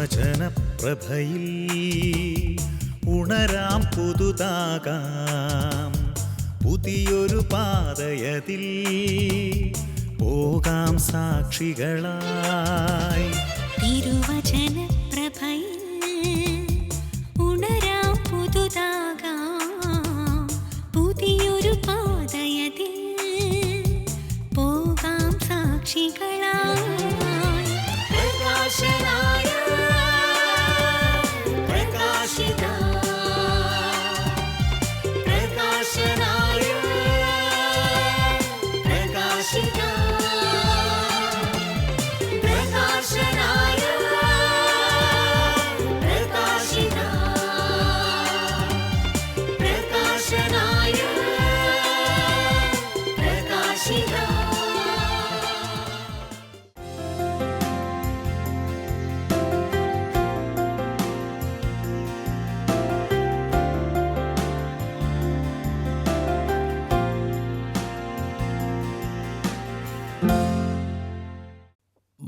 തിരുവചനപ്രഭയിൽ ഉണരാം, പുതുതാകാം, പുതിയൊരു പാതയതിൽ പോകാം സാക്ഷികളായി. തിരുവചനപ്രഭയിൽ ഉണരാം, പുതുതാകാം, പുതിയൊരു പാതയതിൽ പോകാം സാക്ഷികളായി. പ്രകാശനായ പ്രകാശിത, പ്രകാശനായ പ്രകാശിത, പ്രകാശനായ പ്രകാശിത, പ്രകാശനായ പ്രകാശിത.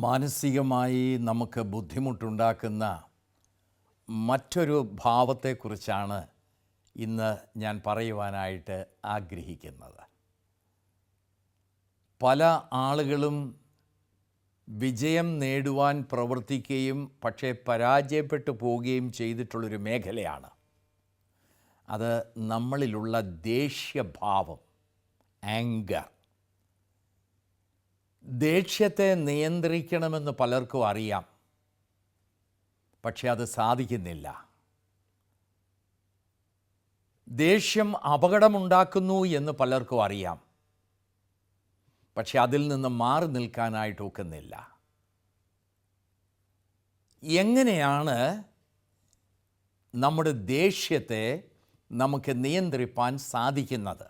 മാനസികമായി നമുക്ക് ബുദ്ധിമുട്ടുണ്ടാക്കുന്ന മറ്റൊരു ഭാവത്തെക്കുറിച്ചാണ് ഇന്ന് ഞാൻ പറയുവാനായിട്ട് ആഗ്രഹിക്കുന്നത്. പല ആളുകളും വിജയം നേടുവാൻ പ്രവർത്തിക്കുകയും പക്ഷേ പരാജയപ്പെട്ടു പോവുകയും ചെയ്തിട്ടുള്ളൊരു മേഖലയാണ് അത് നമ്മളിലുള്ള ദേഷ്യഭാവം, ആങ്കർ. ദേഷ്യത്തെ നിയന്ത്രിക്കണമെന്ന് പലർക്കും അറിയാം, പക്ഷെ അത് സാധിക്കുന്നില്ല. ദേഷ്യം അപകടമുണ്ടാക്കുന്നു എന്ന് പലർക്കും അറിയാം, പക്ഷെ അതിൽ നിന്ന് മാറി നിൽക്കാനായിട്ട് ഒക്കുന്നില്ല. എങ്ങനെയാണ് നമ്മുടെ ദേഷ്യത്തെ നമുക്ക് നിയന്ത്രിപ്പാൻ സാധിക്കുന്നത്?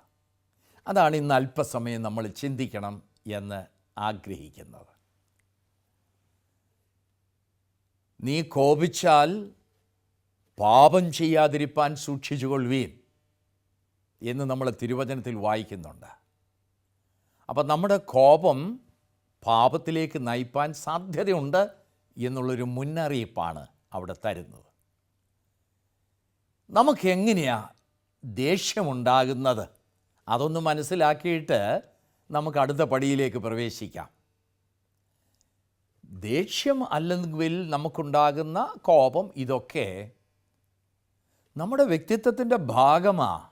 അതാണ് ഇന്ന് അല്പസമയം നമ്മൾ ചിന്തിക്കണം എന്ന് ആഗ്രഹിക്കുന്നത്. നീ കോപിച്ചാൽ പാപം ചെയ്യാതിരിപ്പാൻ സൂക്ഷിച്ചുകൊള്ളുവീൻ എന്ന് നമ്മൾ തിരുവചനത്തിൽ വായിക്കുന്നുണ്ട്. അപ്പം നമ്മുടെ കോപം പാപത്തിലേക്ക് നയിപ്പാൻ സാധ്യതയുണ്ട് എന്നുള്ളൊരു മുന്നറിയിപ്പാണ് അവിടെ തരുന്നത്. നമുക്കെങ്ങനെയാണ് ദേഷ്യമുണ്ടാകുന്നത്? അതൊന്ന് മനസ്സിലാക്കിയിട്ട് നമുക്ക് അടുത്ത പടിയിലേക്ക് പ്രവേശിക്കാം. ദേഷ്യം അല്ലെങ്കിൽ നമുക്കുണ്ടാകുന്ന കോപം, ഇതൊക്കെ നമ്മുടെ വ്യക്തിത്വത്തിൻ്റെ ഭാഗമാണ്.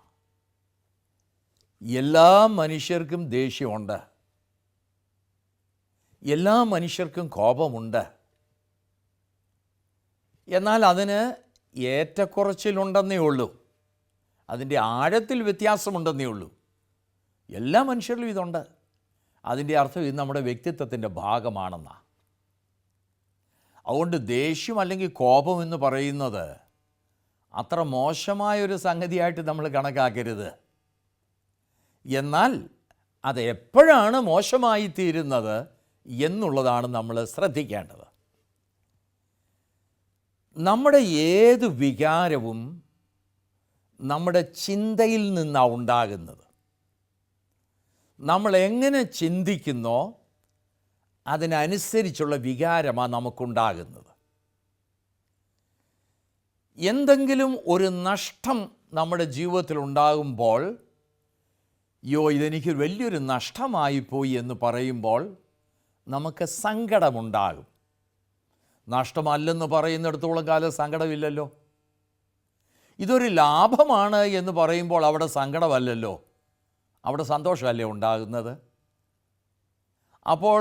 എല്ലാ മനുഷ്യർക്കും ദേഷ്യമുണ്ട്, എല്ലാ മനുഷ്യർക്കും കോപമുണ്ട്. എന്നാൽ അതിന് ഏറ്റക്കുറച്ചിലുണ്ടെന്നേ ഉള്ളൂ, അതിൻ്റെ ആഴത്തിൽ വ്യത്യാസമുണ്ടെന്നേ ഉള്ളൂ. എല്ലാ മനുഷ്യരിലും ഇതുണ്ട്. അതിൻ്റെ അർത്ഥം ഇത് നമ്മുടെ വ്യക്തിത്വത്തിൻ്റെ ഭാഗമാണെന്നാണ്. അതുകൊണ്ട് ദേഷ്യം അല്ലെങ്കിൽ കോപം എന്ന് പറയുന്നത് അത്ര മോശമായൊരു സംഗതിയായിട്ട് നമ്മൾ കണക്കാക്കരുത്. എന്നാൽ അത് എപ്പോഴാണ് മോശമായി തീരുന്നത് എന്നുള്ളതാണ് നമ്മൾ ശ്രദ്ധിക്കേണ്ടത്. നമ്മുടെ ഏത് വികാരവും നമ്മുടെ ചിന്തയിൽ നിന്നാണ് ഉണ്ടാകുന്നത്. നമ്മൾ എങ്ങനെ ചിന്തിക്കുന്നോ അതിനനുസരിച്ചുള്ള വികാരമാണ് നമുക്കുണ്ടാകുന്നത്. എന്തെങ്കിലും ഒരു നഷ്ടം നമ്മുടെ ജീവിതത്തിൽ ഉണ്ടാകുമ്പോൾ, ഇതെനിക്ക് വലിയൊരു നഷ്ടമായിപ്പോയി എന്ന് പറയുമ്പോൾ നമുക്ക് സങ്കടമുണ്ടാകും. നഷ്ടമല്ലെന്ന് പറയുന്നിടത്തോളം കാലം സങ്കടമില്ലല്ലോ. ഇതൊരു ലാഭമാണ് എന്ന് പറയുമ്പോൾ അവിടെ സങ്കടമല്ലല്ലോ, അവിടെ സന്തോഷമല്ലേ ഉണ്ടാകുന്നത്. അപ്പോൾ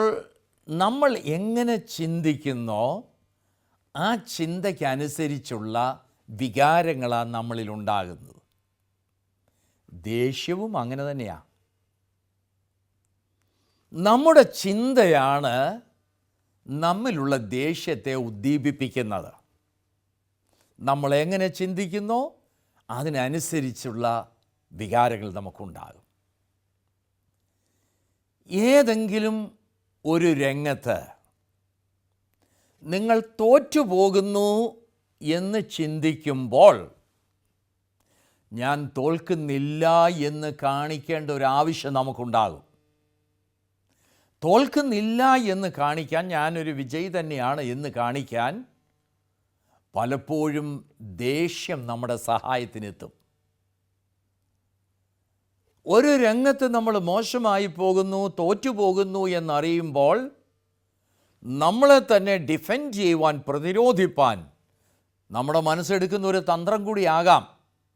നമ്മൾ എങ്ങനെ ചിന്തിക്കുന്നോ ആ ചിന്തയ്ക്കനുസരിച്ചുള്ള വികാരങ്ങളാണ് നമ്മളിൽ ഉണ്ടാകുന്നത്. ദേഷ്യവും അങ്ങനെ തന്നെയാണ്. നമ്മുടെ ചിന്തയാണ് നമ്മിലുള്ള ദേഷ്യത്തെ ഉദ്ദീപിപ്പിക്കുന്നത്. നമ്മൾ എങ്ങനെ ചിന്തിക്കുന്നോ അതിനനുസരിച്ചുള്ള വികാരങ്ങൾ നമുക്കുണ്ടാകും. ഏതെങ്കിലും ഒരു രംഗത്ത് നിങ്ങൾ തോറ്റുപോകുന്നു എന്ന് ചിന്തിക്കുമ്പോൾ ഞാൻ തോൽക്കുന്നില്ല എന്ന് കാണിക്കേണ്ട ഒരു ആവശ്യം നമുക്കുണ്ടാകും. തോൽക്കുന്നില്ല എന്ന് കാണിക്കാൻ, ഞാനൊരു വിജയി തന്നെയാണ് എന്ന് കാണിക്കാൻ പലപ്പോഴും ദേഷ്യം നമ്മുടെ സഹായത്തിനെത്തും. ഒരു രംഗത്ത് നമ്മൾ മോശമായി പോകുന്നു, തോറ്റുപോകുന്നു എന്നറിയുമ്പോൾ നമ്മളെ തന്നെ ഡിഫെൻഡ് ചെയ്യുവാൻ, പ്രതിരോധിപ്പാൻ നമ്മുടെ മനസ്സെടുക്കുന്ന ഒരു തന്ത്രം കൂടിയാകാം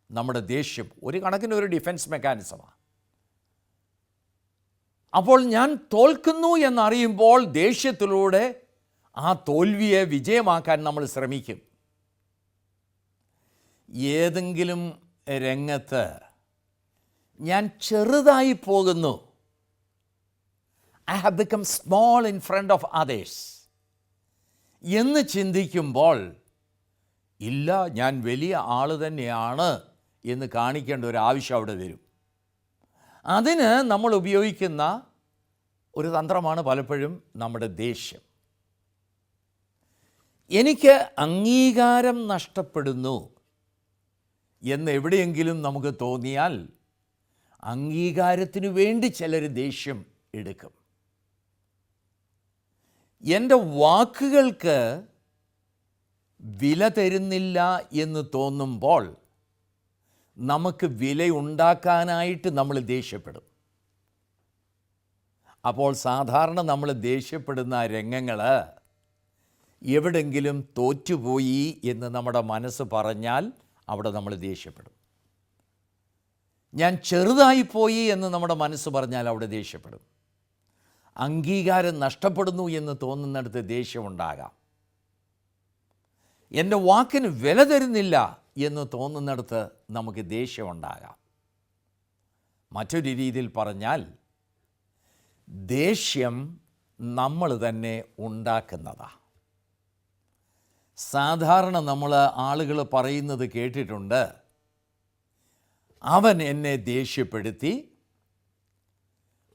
നമ്മുടെ ദേഷ്യം. ഒരു കണക്കിന് ഒരു ഡിഫെൻസ് മെക്കാനിസമാണ്. അപ്പോൾ ഞാൻ തോൽക്കുന്നു എന്നറിയുമ്പോൾ ദേഷ്യത്തിലൂടെ ആ തോൽവിയെ വിജയമാക്കാൻ നമ്മൾ ശ്രമിക്കും. ഏതെങ്കിലും രംഗത്ത് ഞാൻ ചെറുതായി പോകുന്നു, I have become small in front of others എന്ന് ചിന്തിക്കുമ്പോൾ, ഇല്ല ഞാൻ വലിയ ആൾ തന്നെയാണ് എന്ന് കാണിക്കേണ്ട ഒരു ആവശ്യം അവിടെ വരും. അതിന് നമ്മൾ ഉപയോഗിക്കുന്ന ഒരു തന്ത്രമാണ് പലപ്പോഴും നമ്മുടെ ദേഷ്യം. എനിക്ക് അംഗീകാരം നഷ്ടപ്പെടുന്നു എന്ന് എവിടെയെങ്കിലും നമുക്ക് തോന്നിയാൽ അംഗീകാരത്തിനു വേണ്ടി ചിലർ ദേഷ്യം എടുക്കും. എൻ്റെ വാക്കുകൾക്ക് വില തരുന്നില്ല എന്ന് തോന്നുമ്പോൾ നമുക്ക് വിലയുണ്ടാക്കാനായിട്ട് നമ്മൾ ദേഷ്യപ്പെടും. അപ്പോൾ സാധാരണ നമ്മൾ ദേഷ്യപ്പെടുന്ന രംഗങ്ങൾ എവിടെങ്കിലും തോറ്റുപോയി എന്ന് നമ്മുടെ മനസ്സ് പറഞ്ഞാൽ അവിടെ നമ്മൾ ദേഷ്യപ്പെടും. ഞാൻ ചെറുതായിപ്പോയി എന്ന് നമ്മുടെ മനസ്സ് പറഞ്ഞാൽ അവിടെ ദേഷ്യപ്പെടും. അംഗീകാരം നഷ്ടപ്പെടുന്നു എന്ന് തോന്നുന്നിടത്ത് ദേഷ്യമുണ്ടാകാം. എൻ്റെ വാക്കിന് വില തരുന്നില്ല എന്ന് തോന്നുന്നിടത്ത് നമുക്ക് ദേഷ്യമുണ്ടാകാം. മറ്റൊരു രീതിയിൽ പറഞ്ഞാൽ ദേഷ്യം നമ്മൾ തന്നെ ഉണ്ടാക്കുന്നതാണ്. സാധാരണ നമ്മൾ ആളുകൾ പറയുന്നത് കേട്ടിട്ടുണ്ട്, അവൻ എന്നെ ദേഷ്യപ്പെടുത്തി.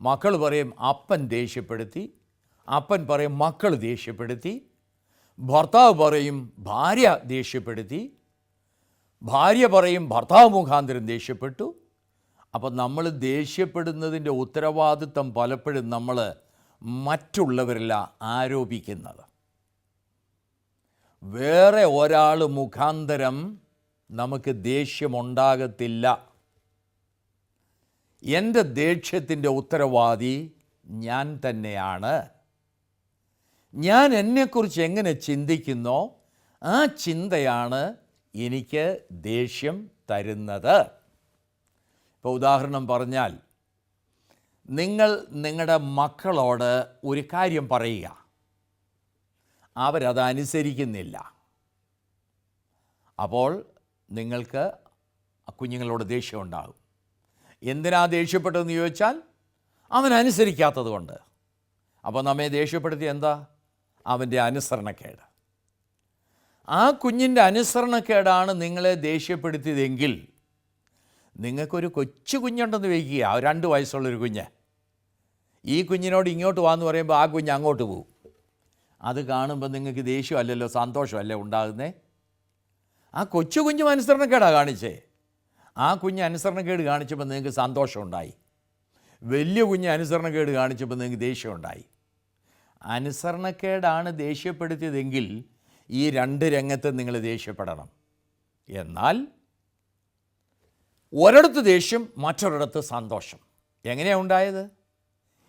മക്കൾ പറയും അപ്പൻ ദേഷ്യപ്പെടുത്തി, അപ്പൻ പറയും മക്കൾ ദേഷ്യപ്പെടുത്തി, ഭർത്താവ് പറയും ഭാര്യ ദേഷ്യപ്പെടുത്തി, ഭാര്യ പറയും ഭർത്താവ് മുഖാന്തരം ദേഷ്യപ്പെട്ടു. അപ്പം നമ്മൾ ദേഷ്യപ്പെടുന്നതിൻ്റെ ഉത്തരവാദിത്വം പലപ്പോഴും നമ്മൾ മറ്റുള്ളവരില ആരോപിക്കുന്നത്. വേറെ ഒരാൾ മുഖാന്തരം നമുക്ക് ദേഷ്യമുണ്ടാകത്തില്ല. എൻ്റെ ദേഷ്യത്തിൻ്റെ ഉത്തരവാദി ഞാൻ തന്നെയാണ്. ഞാൻ എന്നെക്കുറിച്ച് എങ്ങനെ ചിന്തിക്കുന്നോ ആ ചിന്തയാണ് എനിക്ക് ദേഷ്യം തരുന്നത്. ഇപ്പോൾ ഉദാഹരണം പറഞ്ഞാൽ, നിങ്ങൾ നിങ്ങളുടെ മക്കളോട് ഒരു കാര്യം പറയുക, അവരത് അനുസരിക്കുന്നില്ല. അപ്പോൾ നിങ്ങൾക്ക് കുഞ്ഞുങ്ങളോട് ദേഷ്യമുണ്ടാകും. എന്തിനാ ദേഷ്യപ്പെട്ടതെന്ന് ചോദിച്ചാൽ അവൻ അനുസരിക്കാത്തത് കൊണ്ട്. അപ്പോൾ നമ്മെ ദേഷ്യപ്പെടുത്തി എന്താ? അവൻ്റെ അനുസരണക്കേട്. ആ കുഞ്ഞിൻ്റെ അനുസരണക്കേടാണ് നിങ്ങളെ ദേഷ്യപ്പെടുത്തിയതെങ്കിൽ, നിങ്ങൾക്കൊരു കൊച്ചു കുഞ്ഞുണ്ടെന്ന് വയ്ക്കുക, 2 വയസ്സുള്ളൊരു കുഞ്ഞ്. ഈ കുഞ്ഞിനോട് ഇങ്ങോട്ട് വാന്ന് പറയുമ്പോൾ ആ കുഞ്ഞ് അങ്ങോട്ട് പോകും. അത് കാണുമ്പോൾ നിങ്ങൾക്ക് ദേഷ്യമല്ലല്ലോ, സന്തോഷമല്ലേ ഉണ്ടാകുന്നേ? ആ കൊച്ചു കുഞ്ഞും അനുസരണക്കേടാണ് കാണിച്ചേ. ആ കുഞ്ഞ് അനുസരണക്കേട് കാണിച്ചപ്പോൾ നിങ്ങൾക്ക് സന്തോഷമുണ്ടായി. വലിയ കുഞ്ഞ് അനുസരണക്കേട് കാണിച്ചപ്പോൾ നിങ്ങൾക്ക് ദേഷ്യമുണ്ടായി. അനുസരണക്കേടാണ് ദേഷ്യപ്പെടുത്തിയതെങ്കിൽ ഈ 2 രംഗത്ത് നിങ്ങൾ ദേഷ്യപ്പെടണം. എന്നാൽ ഒരിടത്ത് ദേഷ്യം, മറ്റൊരിടത്ത് സന്തോഷം. എങ്ങനെയാണ് ഉണ്ടായത്?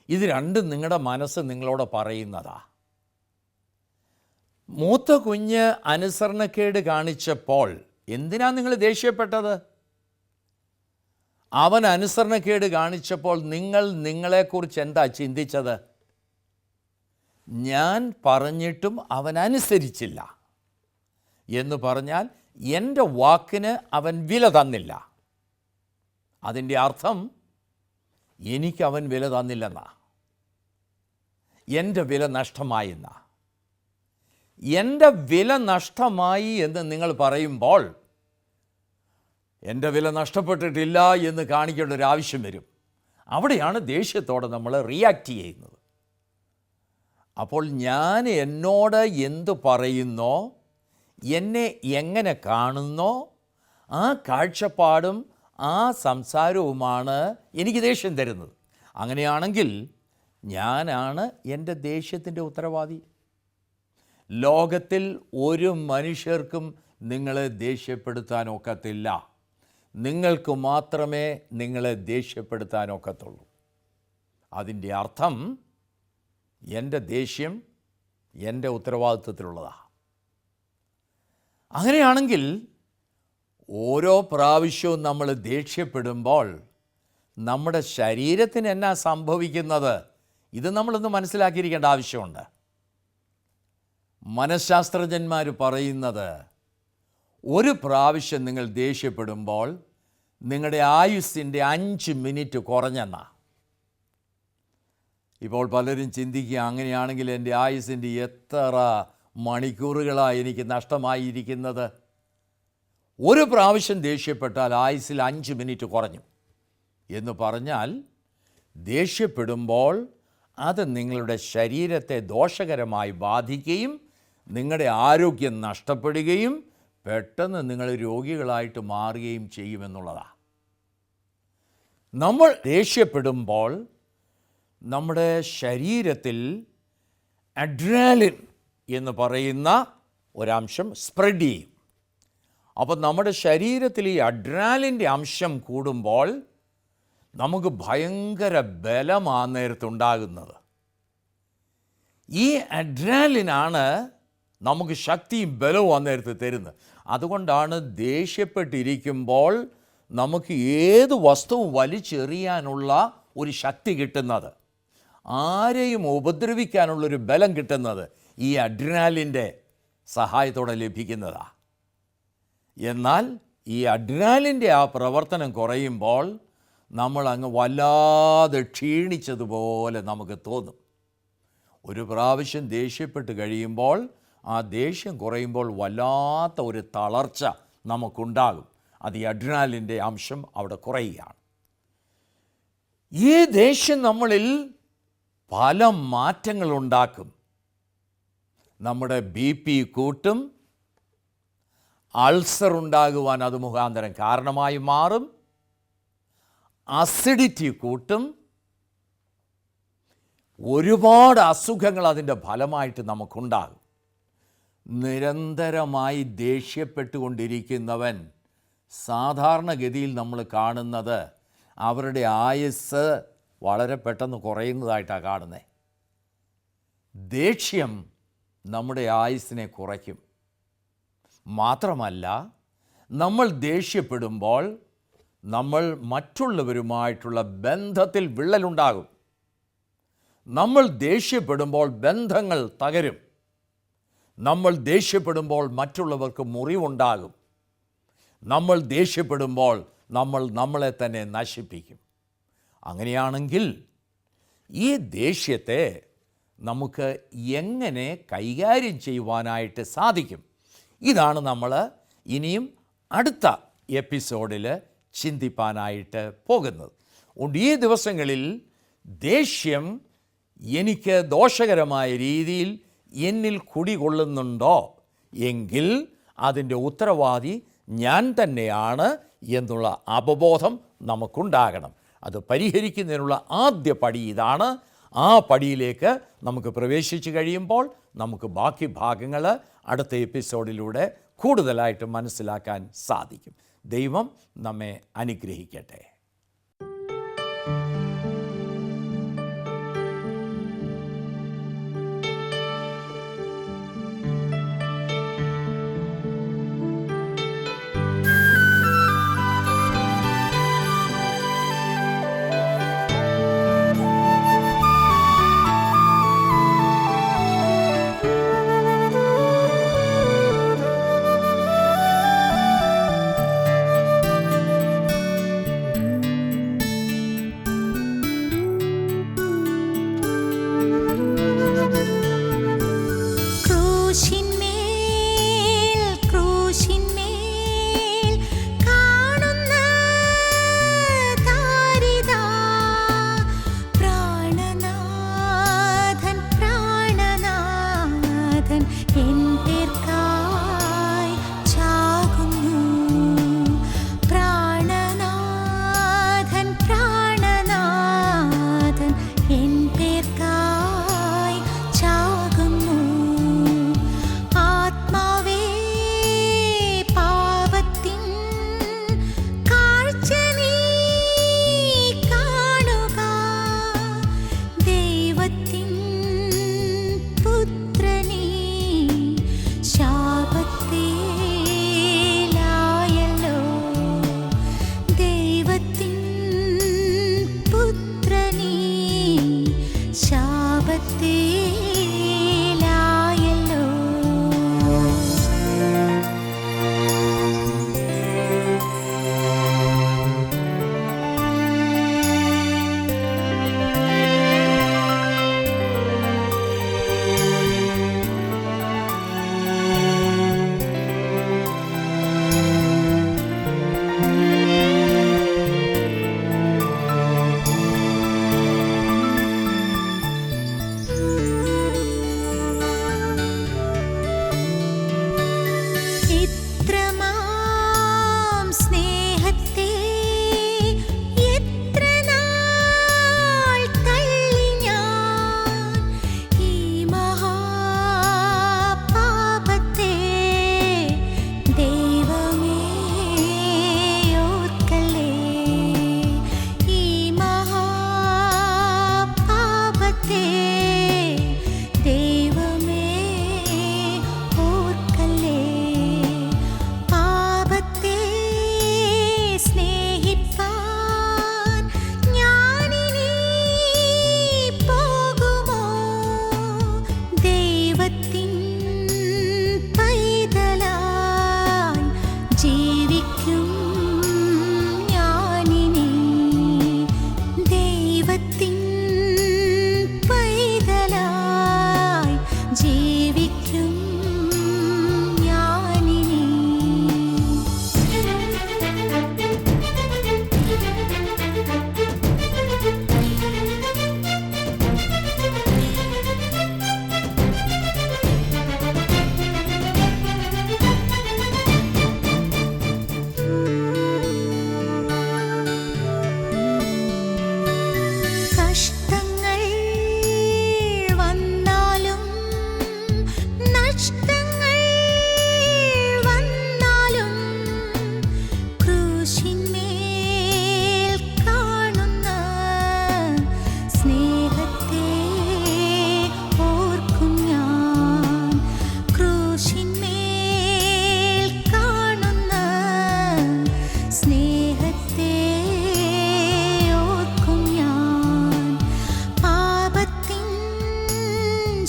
ഇത് രണ്ടും നിങ്ങളുടെ മനസ്സ് നിങ്ങളോട് പറയുന്നതാ. മൂത്ത കുഞ്ഞ് അനുസരണക്കേട് കാണിച്ചപ്പോൾ എന്തിനാണ് നിങ്ങൾ ദേഷ്യപ്പെട്ടത്? അവൻ അനുസരണക്കേട് കാണിച്ചപ്പോൾ നിങ്ങൾ നിങ്ങളെക്കുറിച്ച് എന്താ ചിന്തിച്ചത്? ഞാൻ പറഞ്ഞിട്ടും അവൻ അനുസരിച്ചില്ല എന്ന് പറഞ്ഞാൽ എൻ്റെ വാക്കിന് അവൻ വില തന്നില്ല. അതിൻ്റെ അർത്ഥം എനിക്ക് അവൻ വില തന്നില്ലെന്നാ, എൻ്റെ വില നഷ്ടമായെന്നാ. എൻ്റെ വില നഷ്ടമായി എന്ന് നിങ്ങൾ പറയുമ്പോൾ എൻ്റെ വില നഷ്ടപ്പെട്ടിട്ടില്ല എന്ന് കാണിക്കേണ്ട ഒരു ആവശ്യം വരും. അവിടെയാണ് ദേഷ്യത്തോടെ നമ്മൾ റിയാക്ട് ചെയ്യുന്നത്. അപ്പോൾ ഞാൻ എന്നോട് എന്തു പറയുന്നോ, എന്നെ എങ്ങനെ കാണുന്നോ, ആ കാഴ്ചപ്പാടും ആ സംസാരവുമാണ് എനിക്ക് ദേഷ്യം തരുന്നത്. അങ്ങനെയാണെങ്കിൽ ഞാനാണ് എൻ്റെ ദേഷ്യത്തിൻ്റെ ഉത്തരവാദി. ലോകത്തിൽ ഒരു മനുഷ്യർക്കും നിങ്ങളെ ദേഷ്യപ്പെടുത്താൻ ഒക്കത്തില്ല. നിങ്ങൾക്ക് മാത്രമേ നിങ്ങളെ ദേഷ്യപ്പെടുത്താൻ ഒക്കത്തുള്ളൂ. അതിൻ്റെ അർത്ഥം എൻ്റെ ദേഷ്യം എൻ്റെ ഉത്തരവാദിത്വത്തിലുള്ളതാണ്. അങ്ങനെയാണെങ്കിൽ ഓരോ പ്രാവശ്യവും നമ്മൾ ദേഷ്യപ്പെടുമ്പോൾ നമ്മുടെ ശരീരത്തിന് എന്നാ സംഭവിക്കുന്നത്, ഇത് നമ്മളൊന്ന് മനസ്സിലാക്കിയിരിക്കേണ്ട ആവശ്യമുണ്ട്. മനഃശാസ്ത്രജ്ഞന്മാർ പറയുന്നത് ഒരു പ്രാവശ്യം നിങ്ങൾ ദേഷ്യപ്പെടുമ്പോൾ നിങ്ങളുടെ ആയുസ്സിൻ്റെ 5 മിനിറ്റ് കുറഞ്ഞെന്നാ. ഇപ്പോൾ പലരും ചിന്തിക്കുക, അങ്ങനെയാണെങ്കിൽ എൻ്റെ ആയുസ്സിൻ്റെ എത്ര മണിക്കൂറുകളാണ് എനിക്ക് നഷ്ടമായിരിക്കുന്നത്. ഒരു പ്രാവശ്യം ദേഷ്യപ്പെട്ടാൽ ആയുസ്സിൽ 5 മിനിറ്റ് കുറഞ്ഞു എന്ന് പറഞ്ഞാൽ, ദേഷ്യപ്പെടുമ്പോൾ അത് നിങ്ങളുടെ ശരീരത്തെ ദോഷകരമായി ബാധിക്കുകയും നിങ്ങളുടെ ആരോഗ്യം നഷ്ടപ്പെടുകയും പെട്ടെന്ന് നിങ്ങൾ രോഗികളായിട്ട് മാറുകയും ചെയ്യുമെന്നുള്ളതാണ്. നമ്മൾ ദേഷ്യപ്പെടുമ്പോൾ നമ്മുടെ ശരീരത്തിൽ അഡ്രിനാലിൻ എന്ന് പറയുന്ന ഒരംശം സ്പ്രെഡ് ചെയ്യും. അപ്പോൾ നമ്മുടെ ശരീരത്തിൽ ഈ അഡ്രിനാലിൻ്റെ അംശം കൂടുമ്പോൾ നമുക്ക് ഭയങ്കര ബലമാണ് നേരത്തുണ്ടാകുന്നത്. ഈ അഡ്രിനാലിനാണ് നമുക്ക് ശക്തിയും ബലവും അന്നേരത്ത് തരുന്നത്. അതുകൊണ്ടാണ് ദേഷ്യപ്പെട്ടിരിക്കുമ്പോൾ നമുക്ക് ഏത് വസ്തുവും വലിച്ചെറിയാനുള്ള ഒരു ശക്തി കിട്ടുന്നത്, ആരെയും ഉപദ്രവിക്കാനുള്ളൊരു ബലം കിട്ടുന്നത് ഈ അഡ്രിനാലിൻ്റെ സഹായത്തോടെ ലഭിക്കുന്നതാണ്. എന്നാൽ ഈ അഡ്രിനാലിൻ്റെ ആ പ്രവർത്തനം കുറയുമ്പോൾ നമ്മൾ അങ്ങ് വല്ലാതെ ക്ഷീണിച്ചതുപോലെ നമുക്ക് തോന്നും. ഒരു പ്രാവശ്യം ദേഷ്യപ്പെട്ട് കഴിയുമ്പോൾ ആ ദേഷ്യം കുറയുമ്പോൾ വല്ലാത്ത ഒരു തളർച്ച നമുക്കുണ്ടാകും. അത് ഈ അഡ്രിനാലിൻ്റെ അംശം അവിടെ കുറയുകയാണ്. ഈ ദേഷ്യം നമ്മളിൽ പല മാറ്റങ്ങളുണ്ടാക്കും. നമ്മുടെ BP കൂട്ടും, അൾസർ ഉണ്ടാകുവാൻ അത് മുഖാന്തരം കാരണമായി മാറും, അസിഡിറ്റി കൂട്ടും, ഒരുപാട് അസുഖങ്ങൾ അതിൻ്റെ ഫലമായിട്ട് നമുക്കുണ്ടാകും. നിരന്തരമായി ദേഷ്യപ്പെട്ടുകൊണ്ടിരിക്കുന്നവൻ സാധാരണഗതിയിൽ നമ്മൾ കാണുന്നത് അവരുടെ ആയുസ്സ് വളരെ പെട്ടെന്ന് കുറയുന്നതായിട്ടാണ് കാണുന്നത്. ദേഷ്യം നമ്മുടെ ആയുസ്സിനെ കുറയ്ക്കും. മാത്രമല്ല, നമ്മൾ ദേഷ്യപ്പെടുമ്പോൾ നമ്മൾ മറ്റുള്ളവരുമായിട്ടുള്ള ബന്ധത്തിൽ വിള്ളലുണ്ടാകും. നമ്മൾ ദേഷ്യപ്പെടുമ്പോൾ ബന്ധങ്ങൾ തകരും. നമ്മൾ ദേഷ്യപ്പെടുമ്പോൾ മറ്റുള്ളവർക്ക് മുറിവുണ്ടാകും. നമ്മൾ ദേഷ്യപ്പെടുമ്പോൾ നമ്മൾ നമ്മളെ തന്നെ നശിപ്പിക്കും. അങ്ങനെയാണെങ്കിൽ ഈ ദേഷ്യത്തെ നമുക്ക് എങ്ങനെ കൈകാര്യം ചെയ്യുവാനായിട്ട് സാധിക്കും? ഇതാണ് നമ്മൾ ഇനിയും അടുത്ത എപ്പിസോഡിൽ ചിന്തിപ്പാനായിട്ട് പോകുന്നത്. അതുകൊണ്ട് ഈ ദിവസങ്ങളിൽ ദേഷ്യം എനിക്ക് ദോഷകരമായ രീതിയിൽ എന്നിൽ കുടികൊള്ളുന്നുണ്ടോ എങ്കിൽ അതിൻ്റെ ഉത്തരവാദി ഞാൻ തന്നെയാണ് എന്നുള്ള അവബോധം നമുക്കുണ്ടാകണം. അത് പരിഹരിക്കുന്നതിനുള്ള ആദ്യ പടി ഇതാണ്. ആ പടിയിലേക്ക് നമുക്ക് പ്രവേശിച്ചു കഴിയുമ്പോൾ നമുക്ക് ബാക്കി ഭാഗങ്ങൾ അടുത്ത എപ്പിസോഡിലൂടെ കൂടുതലായിട്ട് മനസ്സിലാക്കാൻ സാധിക്കും. ദൈവം നമ്മെ അനുഗ്രഹിക്കട്ടെ.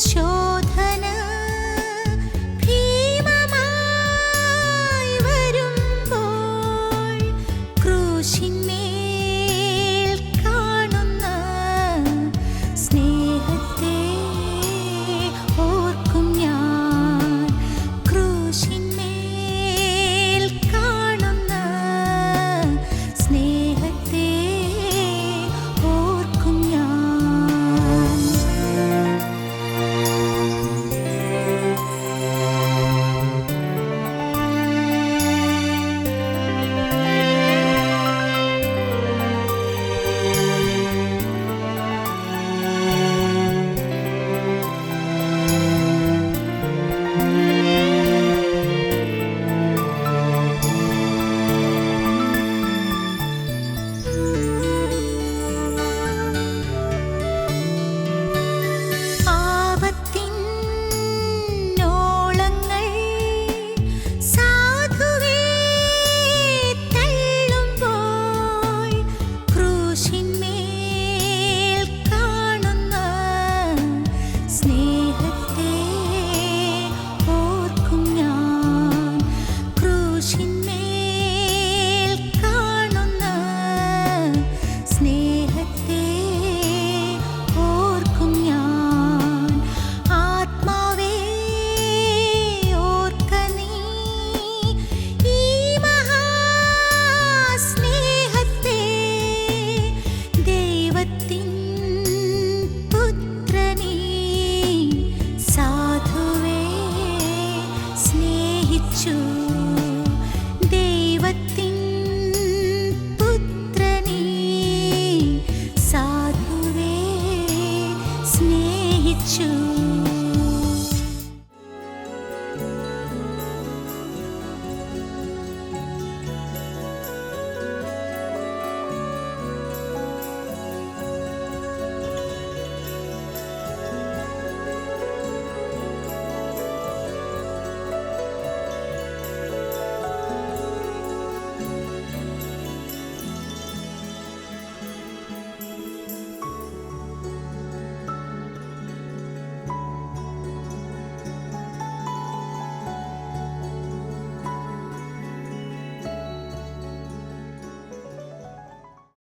ശോഭ